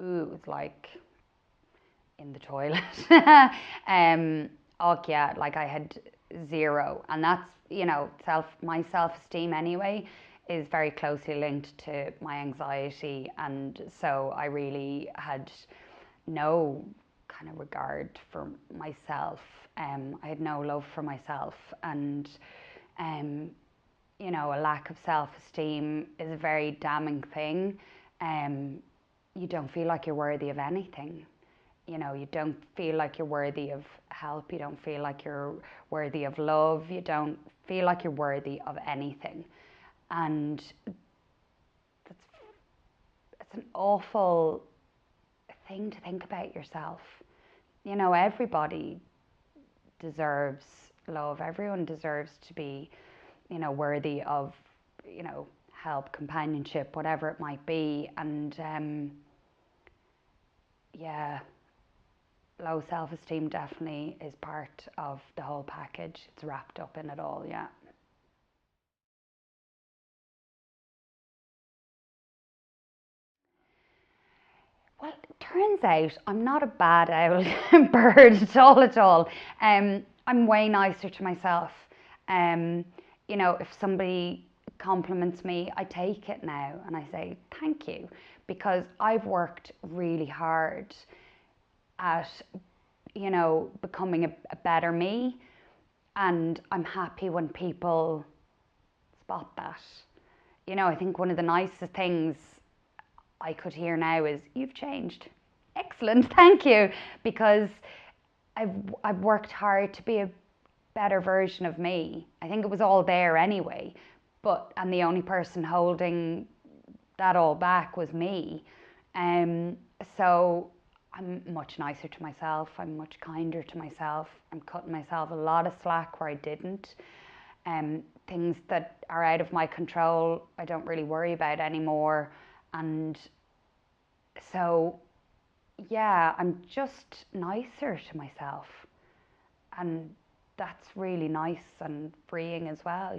Ooh, it was like in the toilet. Oh yeah, like I had zero, and that's, my self-esteem anyway is very closely linked to my anxiety, and so I really had no kind of regard for myself. I had no love for myself, and um, a lack of self-esteem is a very damning thing. You don't feel like you're worthy of anything. You don't feel like you're worthy of help. You don't feel like you're worthy of love. You don't feel like you're worthy of anything. And it's an awful thing to think about yourself. Everybody deserves love. Everyone deserves to be, worthy of, help, companionship, whatever it might be. And yeah, low self-esteem definitely is part of the whole package. It's wrapped up in it all, yeah. Well, it turns out I'm not a bad owl bird at all. I'm way nicer to myself. Um, if somebody compliments me, I take it now and I say thank you, because I've worked really hard at, becoming a better me, and I'm happy when people spot that. I think one of the nicest things I could hear now is, "You've changed." Excellent, thank you, because I've worked hard to be a better version of me. I think it was all there anyway, and the only person holding that all back was me. Um, so I'm much nicer to myself. I'm much kinder to myself. I'm cutting myself a lot of slack where I didn't. Things that are out of my control, I don't really worry about anymore. And so, yeah, I'm just nicer to myself. And that's really nice and freeing as well.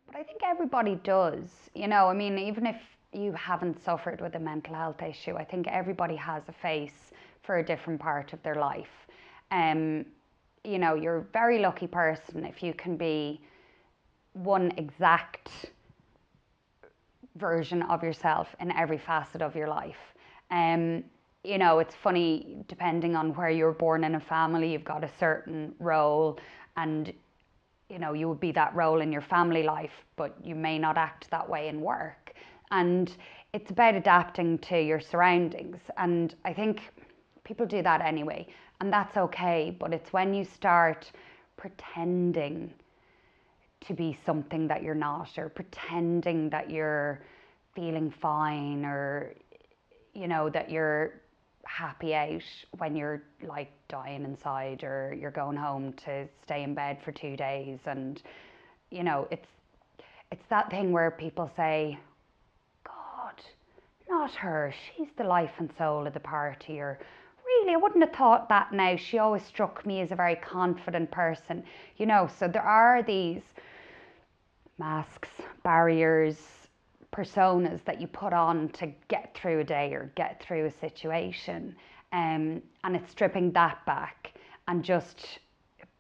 But I think everybody does, I mean, even if you haven't suffered with a mental health issue, I think everybody has a face for a different part of their life. Um, you're a very lucky person if you can be one exact version of yourself in every facet of your life. Um, it's funny, depending on where you were born in a family, you've got a certain role, and you would be that role in your family life, but you may not act that way in work. And it's about adapting to your surroundings. And I think people do that anyway, and that's okay. But it's when you start pretending to be something that you're not, or pretending that you're feeling fine, or that you're happy out when you're like dying inside, or you're going home to stay in bed for 2 days. And it's that thing where people say, God, not her, she's the life and soul of the party, or really, I wouldn't have thought that. Now, she always struck me as a very confident person. So there are these masks, barriers, personas that you put on to get through a day or get through a situation. And it's stripping that back and just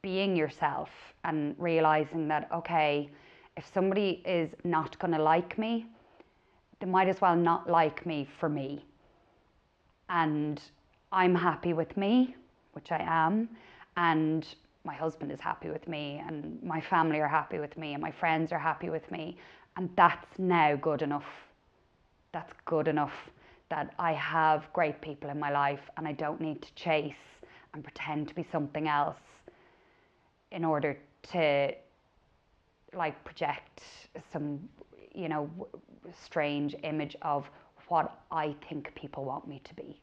being yourself, and realizing that, okay, if somebody is not going to like me, they might as well not like me for me. And I'm happy with me, which I am, and my husband is happy with me, and my family are happy with me, and my friends are happy with me. And that's now good enough. That's good enough, that I have great people in my life, and I don't need to chase and pretend to be something else in order to like project some, strange image of what I think people want me to be.